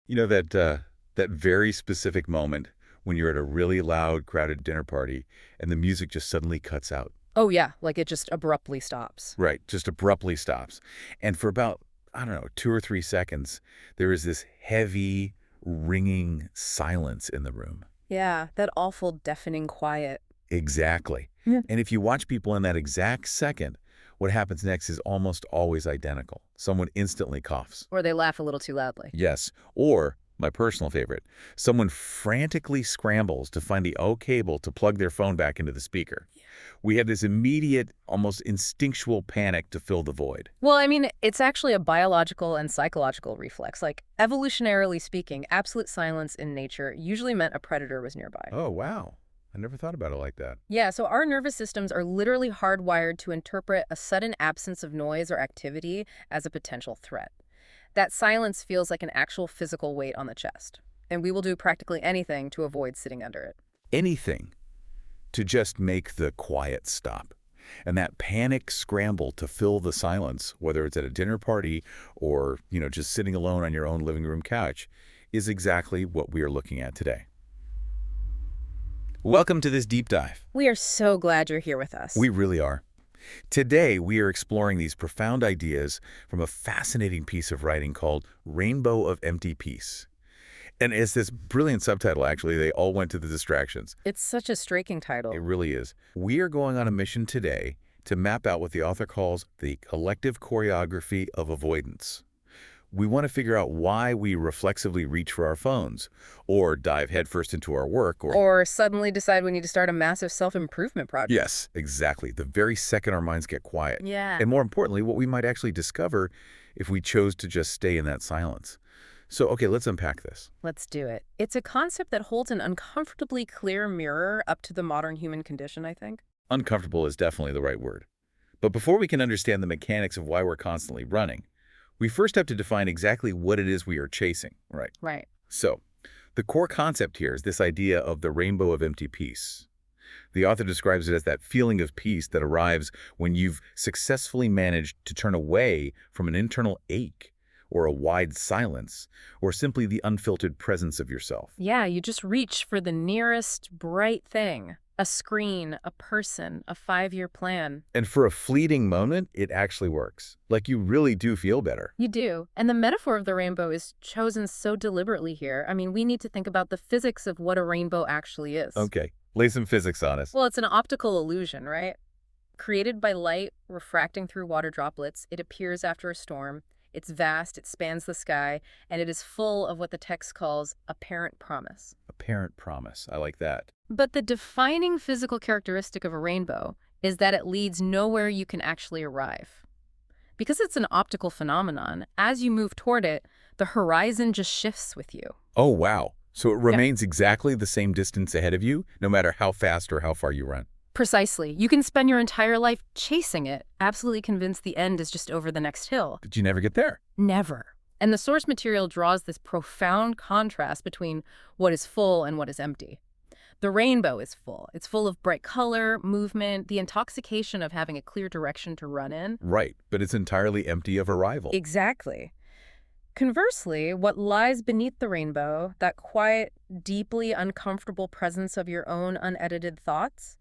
You know that very specific moment when you're at a really loud, crowded dinner party and the music just suddenly cuts out. Oh, yeah, like it just abruptly stops. Right, just abruptly stops. And for about, I don't know, 2 or 3 seconds, there is this heavy, ringing silence in the room. Yeah, that awful deafening quiet. Exactly. Yeah. And if you watch people in that exact second, what happens next is almost always identical. Someone instantly coughs. Or they laugh a little too loudly. Yes. Or, my personal favorite, someone frantically scrambles to find the O cable to plug their phone back into the speaker. We have this immediate, almost instinctual panic to fill the void. Well, I mean, it's actually a biological and psychological reflex. Like, evolutionarily speaking, absolute silence in nature usually meant a predator was nearby. Oh, wow. I never thought about it like that. Yeah, so our nervous systems are literally hardwired to interpret a sudden absence of noise or activity as a potential threat. That silence feels like an actual physical weight on the chest, and we will do practically anything to avoid sitting under it. Anything to just make the quiet stop. And that panic scramble to fill the silence, whether it's at a dinner party or, just sitting alone on your own living room couch, is exactly what we are looking at today. Welcome to this deep dive. We are so glad you're here with us. We really are. Today, we are exploring these profound ideas from a fascinating piece of writing called Rainbow of Empty Peace. And it's this brilliant subtitle, actually. They all went to the distractions. It's such a striking It title. really is. We are going on a mission today to map out what the author calls the collective choreography of avoidance. We want to figure out why we reflexively reach for our phones, or dive headfirst into our work, or... Or suddenly decide we need to start a massive self-improvement project. Yes, exactly. The very second our minds get quiet. Yeah. And more importantly, what we might actually discover if we chose to just stay in that silence. So, okay, let's unpack this. Let's do it. It's a concept that holds an uncomfortably clear mirror up to the modern human condition, I think. Uncomfortable is definitely the right word. But before we can understand the mechanics of why we're constantly running, we first have to define exactly what it is we are chasing, right? Right. So, the core concept here is this idea of the rainbow of empty peace. The author describes it as that feeling of peace that arrives when you've successfully managed to turn away from an internal ache, or a wide silence, or simply the unfiltered presence of yourself. Yeah, you just reach for the nearest bright thing. A screen, a person, a 5-year plan. And for a fleeting moment, it actually works. Like you really do feel better. You do. And the metaphor of the rainbow is chosen so deliberately here. I mean, we need to think about the physics of what a rainbow actually is. Okay, lay some physics on us. Well, it's an optical illusion, right? Created by light refracting through water droplets, it appears after a storm. It's vast, it spans the sky, and it is full of what the text calls apparent promise. Apparent promise. I like that. But the defining physical characteristic of a rainbow is that it leads nowhere you can actually arrive. Because it's an optical phenomenon, as you move toward it, the horizon just shifts with you. Oh, wow. So it Yeah. remains exactly the same distance ahead of you, no matter how fast or how far you run. Precisely. You can spend your entire life chasing it, absolutely convinced the end is just over the next hill. But you never get there. Never. And the source material draws this profound contrast between what is full and what is empty. The rainbow is full. It's full of bright color, movement, the intoxication of having a clear direction to run in. Right, but it's entirely empty of arrival. Exactly. Conversely, what lies beneath the rainbow, that quiet, deeply uncomfortable presence of your own unedited thoughts,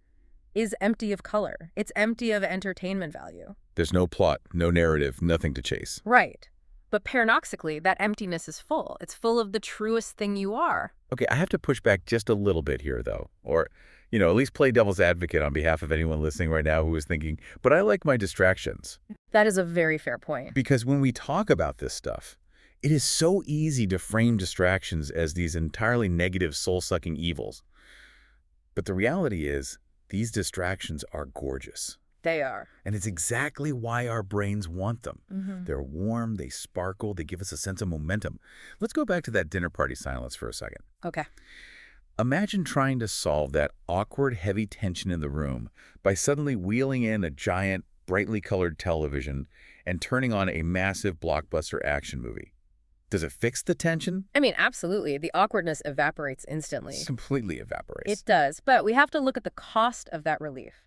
is empty of color. It's empty of entertainment value. There's no plot, no narrative, nothing to chase. Right. But paradoxically, that emptiness is full. It's full of the truest thing you are. Okay, I have to push back just a little bit here, though. Or, at least play devil's advocate on behalf of anyone listening right now who is thinking, but I like my distractions. That is a very fair point. Because when we talk about this stuff, it is so easy to frame distractions as these entirely negative, soul-sucking evils. But the reality is, these distractions are gorgeous. They are. And it's exactly why our brains want them. Mm-hmm. They're warm, they sparkle, they give us a sense of momentum. Let's go back to that dinner party silence for a second. Okay. Imagine trying to solve that awkward, heavy tension in the room by suddenly wheeling in a giant, brightly colored television and turning on a massive blockbuster action movie. Does it fix the tension? I mean, absolutely. The awkwardness evaporates instantly. It completely evaporates. It does, but we have to look at the cost of that relief.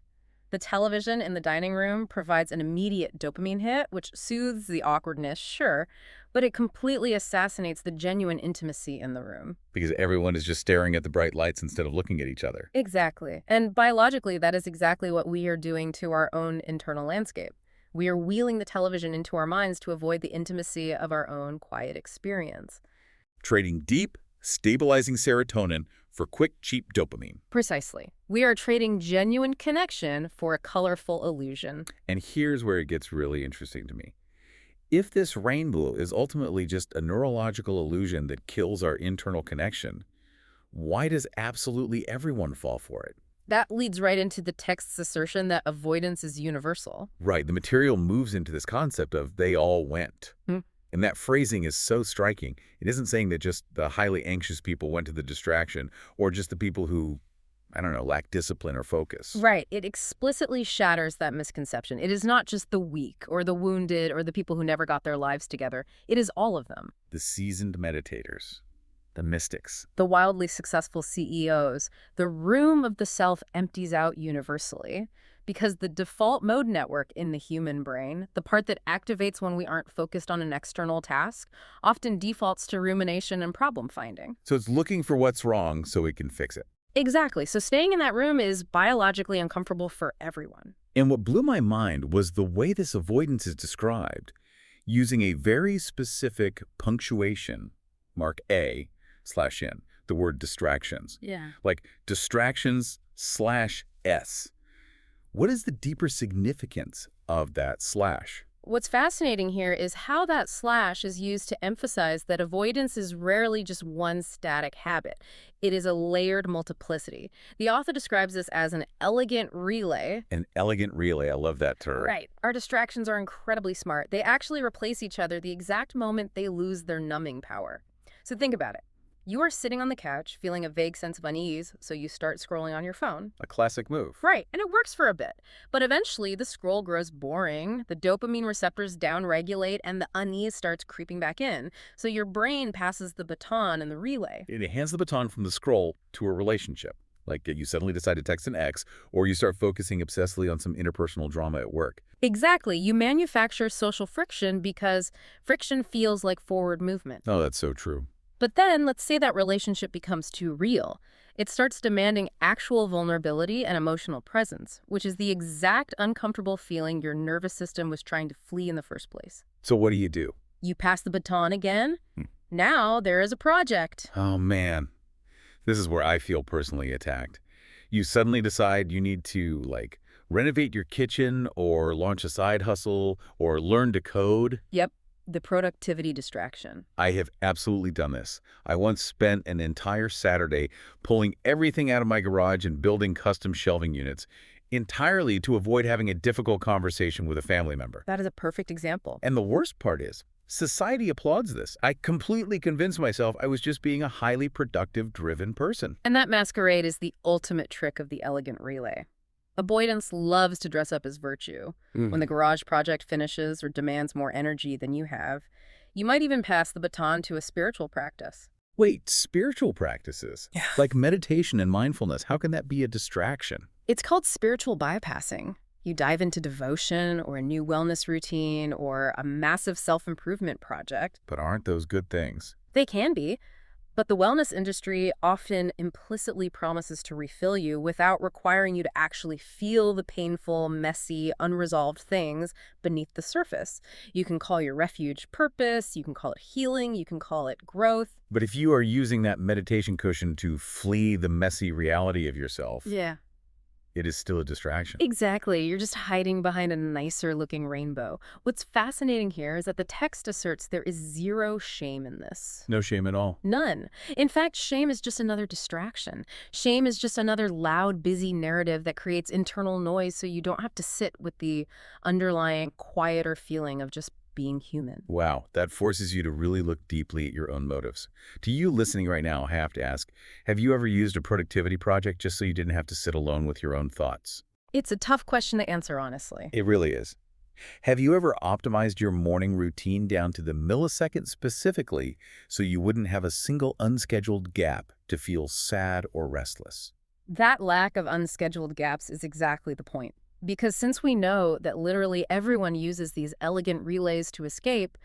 The television in the dining room provides an immediate dopamine hit, which soothes the awkwardness, sure, but it completely assassinates the genuine intimacy in the room. Because everyone is just staring at the bright lights instead of looking at each other. Exactly. And biologically, that is exactly what we are doing to our own internal landscape. We are wheeling the television into our minds to avoid the intimacy of our own quiet experience. Trading deep, stabilizing serotonin for quick, cheap dopamine. Precisely. We are trading genuine connection for a colorful illusion. And here's where it gets really interesting to me. If this rainbow is ultimately just a neurological illusion that kills our internal connection, why does absolutely everyone fall for it? That leads right into the text's assertion that avoidance is universal. Right, the material moves into this concept of they all went. Hmm. And that phrasing is so striking. It isn't saying that just the highly anxious people went to the distraction or just the people who, I don't know, lack discipline or focus. Right. It explicitly shatters that misconception. It is not just the weak or the wounded or the people who never got their lives together. It is all of them. The seasoned meditators, the mystics. The wildly successful CEOs. The room of the self empties out universally because the default mode network in the human brain, the part that activates when we aren't focused on an external task, often defaults to rumination and problem finding. So it's looking for what's wrong so it can fix it. Exactly. So staying in that room is biologically uncomfortable for everyone. And what blew my mind was the way this avoidance is described, using a very specific punctuation, mark A/N, the word distractions. Yeah. Like distractions/S. What is the deeper significance of that slash? What's fascinating here is how that slash is used to emphasize that avoidance is rarely just one static habit. It is a layered multiplicity. The author describes this as an elegant relay. An elegant relay. I love that term. Right. Our distractions are incredibly smart. They actually replace each other the exact moment they lose their numbing power. So think about it. You are sitting on the couch, feeling a vague sense of unease, so you start scrolling on your phone. A classic move. Right, and it works for a bit. But eventually, the scroll grows boring, the dopamine receptors downregulate, and the unease starts creeping back in. So your brain passes the baton in the relay. It hands the baton from the scroll to a relationship. Like you suddenly decide to text an ex, or you start focusing obsessively on some interpersonal drama at work. Exactly. You manufacture social friction because friction feels like forward movement. Oh, that's so true. But then, let's say that relationship becomes too real. It starts demanding actual vulnerability and emotional presence, which is the exact uncomfortable feeling your nervous system was trying to flee in the first place. So what do you do? You pass the baton again. Now there is a project. Oh, man. This is where I feel personally attacked. You suddenly decide you need to, like, renovate your kitchen or launch a side hustle or learn to code. Yep. The productivity distraction. I have absolutely done this. I once spent an entire Saturday pulling everything out of my garage and building custom shelving units, entirely to avoid having a difficult conversation with a family member. That is a perfect example. And the worst part is, society applauds this. I completely convinced myself I was just being a highly productive, driven person. And that masquerade is the ultimate trick of the elegant relay. Avoidance loves to dress up as virtue. When the garage project finishes or demands more energy than you have, you might even pass the baton to a spiritual practice. Wait, spiritual practices? Yeah. Like meditation and mindfulness, how can that be a distraction? It's called spiritual bypassing. You dive into devotion or a new wellness routine or a massive self-improvement project. But aren't those good things? They can be. But the wellness industry often implicitly promises to refill you without requiring you to actually feel the painful, messy, unresolved things beneath the surface. You can call your refuge purpose, you can call it healing, you can call it growth. But if you are using that meditation cushion to flee the messy reality of yourself, Yeah. it is still a distraction. Exactly. You're just hiding behind a nicer looking rainbow. What's fascinating here is that the text asserts there is zero shame in this. No shame at all. None. In fact, shame is just another distraction. Shame is just another loud, busy narrative that creates internal noise so you don't have to sit with the underlying, quieter feeling of just being human. Wow, that forces you to really look deeply at your own motives. To you listening right now, I have to ask, have you ever used a productivity project just so you didn't have to sit alone with your own thoughts? It's a tough question to answer, honestly. It really is. Have you ever optimized your morning routine down to the millisecond specifically so you wouldn't have a single unscheduled gap to feel sad or restless? That lack of unscheduled gaps is exactly the point. Because since we know that literally everyone uses these elegant relays to escape,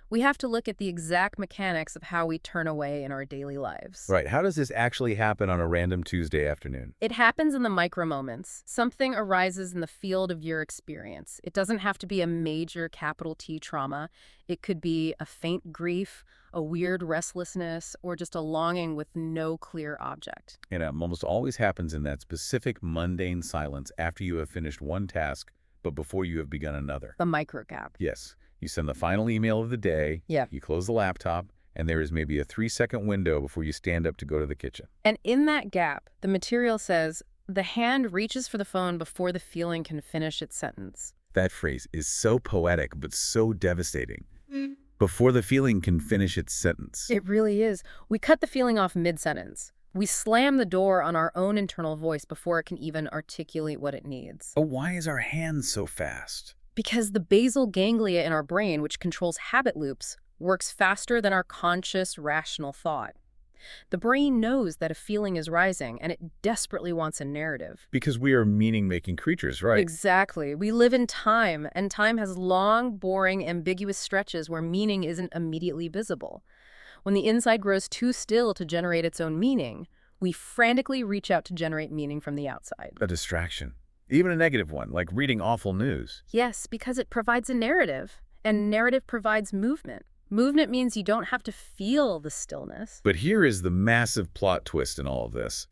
We have to look at the exact mechanics of how we turn away in our daily lives. Right. How does this actually happen on a random Tuesday afternoon? It happens in the micro moments. Something arises in the field of your experience. It doesn't have to be a major capital T trauma. It could be a faint grief, a weird restlessness, or just a longing with no clear object. And it almost always happens in that specific mundane silence after you have finished one task, but before you have begun another. The micro gap. Yes. You send the final email of the day, Yeah. you close the laptop, and there is maybe a 3-second window before you stand up to go to the kitchen. And in that gap, the material says, the hand reaches for the phone before the feeling can finish its sentence. That phrase is so poetic, but so devastating. Before the feeling can finish its sentence. It really is. We cut the feeling off mid-sentence. We slam the door on our own internal voice before it can even articulate what it needs. But why is our hand so fast? Because the basal ganglia in our brain, which controls habit loops, works faster than our conscious, rational thought. The brain knows that a feeling is rising, and it desperately wants a narrative. Because we are meaning-making creatures, right? Exactly. We live in time, and time has long, boring, ambiguous stretches where meaning isn't immediately visible. When the inside grows too still to generate its own meaning, we frantically reach out to generate meaning from the outside. A distraction. Even a negative one, like reading awful news. Yes, because it provides a narrative, and narrative provides movement. Movement means you don't have to feel the stillness. But here is the massive plot twist in all of this.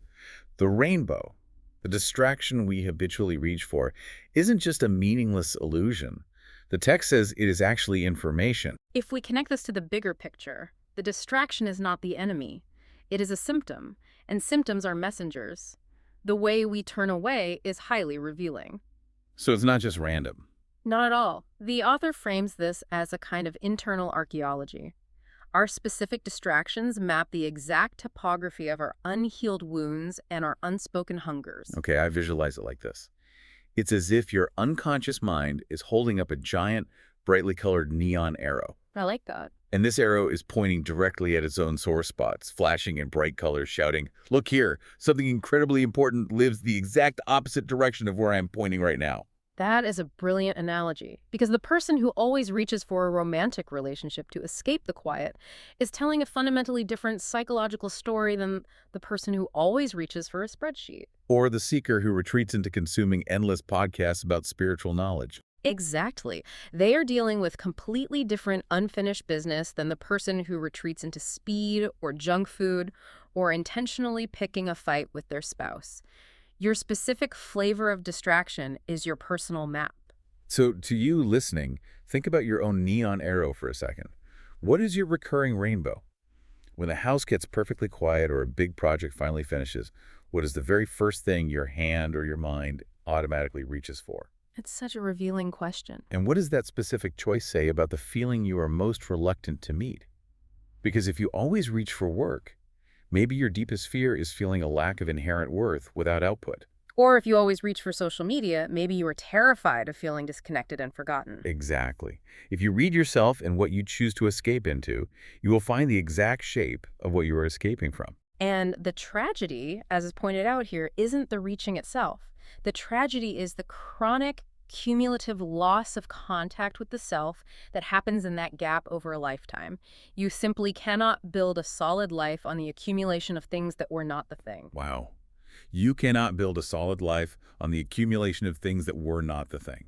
The rainbow, the distraction we habitually reach for, isn't just a meaningless illusion. The text says it is actually information. If we connect this to the bigger picture, the distraction is not the enemy. It is a symptom, and symptoms are messengers. The way we turn away is highly revealing. So it's not just random. Not at all. The author frames this as a kind of internal archaeology. Our specific distractions map the exact topography of our unhealed wounds and our unspoken hungers. Okay, I visualize it like this. It's as if your unconscious mind is holding up a giant, brightly colored neon arrow. I like that. And this arrow is pointing directly at its own sore spots, flashing in bright colors, shouting, "Look here, something incredibly important lives the exact opposite direction of where I am pointing right now." That is a brilliant analogy, because the person who always reaches for a romantic relationship to escape the quiet is telling a fundamentally different psychological story than the person who always reaches for a spreadsheet. Or the seeker who retreats into consuming endless podcasts about spiritual knowledge. Exactly. They are dealing with completely different unfinished business than the person who retreats into speed or junk food or intentionally picking a fight with their spouse. Your specific flavor of distraction is your personal map. So to you listening, think about your own neon arrow for a second. What is your recurring rainbow? When the house gets perfectly quiet or a big project finally finishes, what is the very first thing your hand or your mind automatically reaches for? It's such a revealing question. And what does that specific choice say about the feeling you are most reluctant to meet? Because if you always reach for work, maybe your deepest fear is feeling a lack of inherent worth without output. Or if you always reach for social media, maybe you are terrified of feeling disconnected and forgotten. Exactly. If you read yourself and what you choose to escape into, you will find the exact shape of what you are escaping from. And the tragedy, as is pointed out here, isn't the reaching itself. The tragedy is the chronic, cumulative loss of contact with the self that happens in that gap over a lifetime. You simply cannot build a solid life on the accumulation of things that were not the thing. Wow. You cannot build a solid life on the accumulation of things that were not the thing.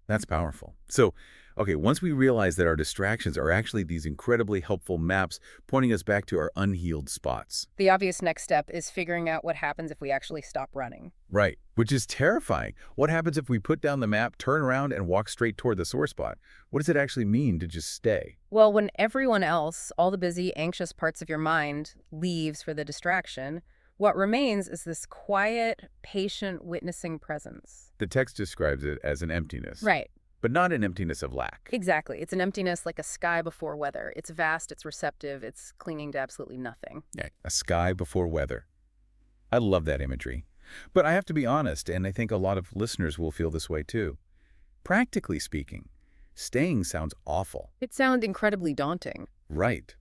That's powerful. So, okay, once we realize that our distractions are actually these incredibly helpful maps pointing us back to our unhealed spots. The obvious next step is figuring out what happens if we actually stop running. Right, which is terrifying. What happens if we put down the map, turn around, and walk straight toward the sore spot? What does it actually mean to just stay? Well, when everyone else, all the busy, anxious parts of your mind, leaves for the distraction, what remains is this quiet, patient, witnessing presence. The text describes it as an emptiness. Right. But not an emptiness of lack. Exactly. It's an emptiness like a sky before weather. It's vast, it's receptive, it's clinging to absolutely nothing. Yeah, a sky before weather. I love that imagery. But I have to be honest, and I think a lot of listeners will feel this way too. Practically speaking, staying sounds awful. It sounds incredibly daunting. Right.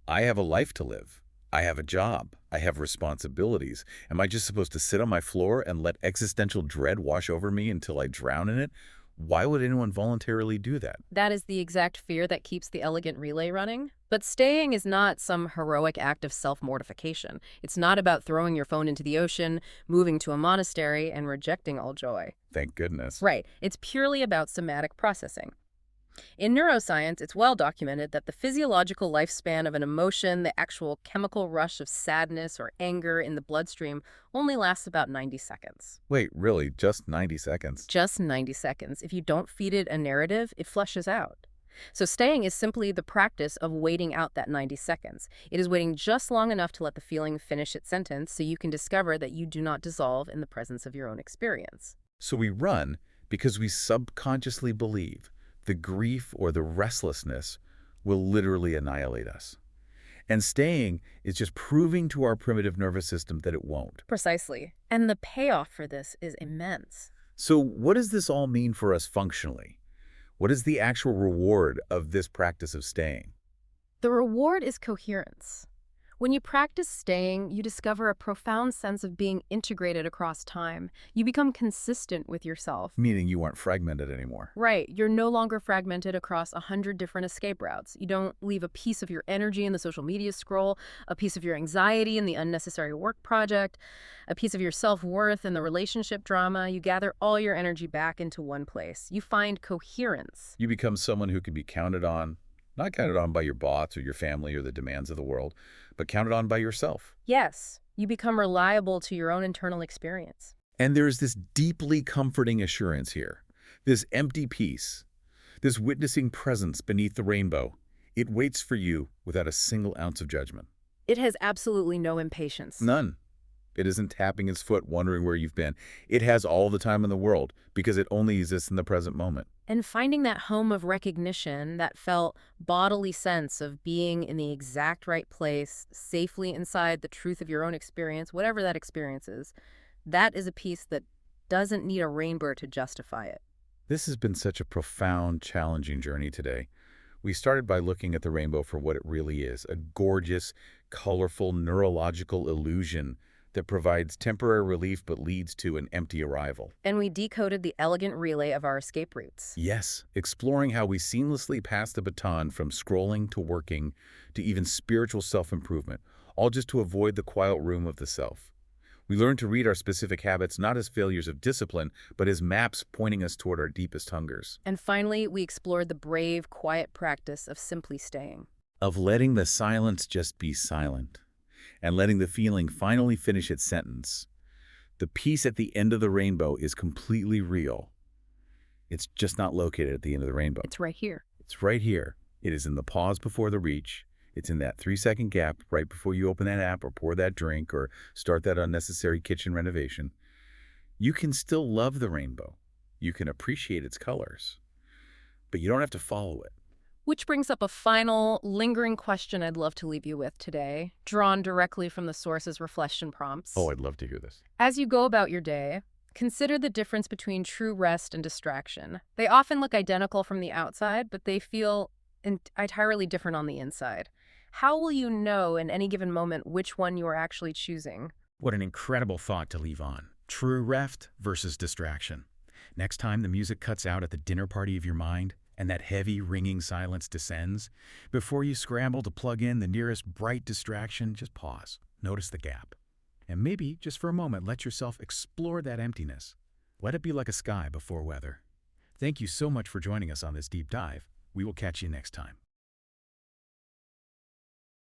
I have a life to live. I have a job. I have responsibilities. Am I just supposed to sit on my floor and let existential dread wash over me until I drown in it? Why would anyone voluntarily do that? That is the exact fear that keeps the elegant relay running. But staying is not some heroic act of self-mortification. It's not about throwing your phone into the ocean, moving to a monastery, and rejecting all joy. Thank goodness. Right. It's purely about somatic processing. In neuroscience, it's well documented that the physiological lifespan of an emotion, the actual chemical rush of sadness or anger in the bloodstream, only lasts about 90 seconds. Wait, really? Just 90 seconds? Just 90 seconds. If you don't feed it a narrative, it flushes out. So staying is simply the practice of waiting out that 90 seconds. It is waiting just long enough to let the feeling finish its sentence so you can discover that you do not dissolve in the presence of your own experience. So we run because we subconsciously believe the grief or the restlessness will literally annihilate us. And staying is just proving to our primitive nervous system that it won't. Precisely. And the payoff for this is immense. So what does this all mean for us functionally? What is the actual reward of this practice of staying? The reward is coherence. When you practice staying, you discover a profound sense of being integrated across time. You become consistent with yourself. Meaning you aren't fragmented anymore. Right. You're no longer fragmented across 100 different escape routes. You don't leave a piece of your energy in the social media scroll, a piece of your anxiety in the unnecessary work project, a piece of your self-worth in the relationship drama. You gather all your energy back into one place. You find coherence. You become someone who can be counted on, not counted on by your boss or your family or the demands of the world, but counted on by yourself. Yes, you become reliable to your own internal experience. And there's this deeply comforting assurance here, this empty peace, this witnessing presence beneath the rainbow. It waits for you without a single ounce of judgment. It has absolutely no impatience. None. It isn't tapping its foot wondering where you've been. It has all the time in the world because it only exists in the present moment. And finding that home of recognition, that felt bodily sense of being in the exact right place, safely inside the truth of your own experience, whatever that experience is, that is a piece that doesn't need a rainbow to justify it. This has been such a profound, challenging journey today. We started by looking at the rainbow for what it really is, a gorgeous, colorful, neurological illusion that provides temporary relief but leads to an empty arrival. And we decoded the elegant relay of our escape routes. Yes, exploring how we seamlessly pass the baton from scrolling to working to even spiritual self-improvement, all just to avoid the quiet room of the self. We learned to read our specific habits not as failures of discipline, but as maps pointing us toward our deepest hungers. And finally, we explored the brave, quiet practice of simply staying. Of letting the silence just be silent, and letting the feeling finally finish its sentence. The peace at the end of the rainbow is completely real. It's just not located at the end of the rainbow. It's right here. It's right here. It is in the pause before the reach. It's in that 3-second gap right before you open that app or pour that drink or start that unnecessary kitchen renovation. You can still love the rainbow. You can appreciate its colors. But you don't have to follow it. Which brings up a final, lingering question I'd love to leave you with today, drawn directly from the source's reflection prompts. Oh, I'd love to hear this. As you go about your day, consider the difference between true rest and distraction. They often look identical from the outside, but they feel entirely different on the inside. How will you know in any given moment which one you are actually choosing? What an incredible thought to leave on. True rest versus distraction. Next time the music cuts out at the dinner party of your mind, and that heavy, ringing silence descends, before you scramble to plug in the nearest bright distraction, just pause. Notice the gap. And maybe, just for a moment, let yourself explore that emptiness. Let it be like a sky before weather. Thank you so much for joining us on this deep dive. We will catch you next time.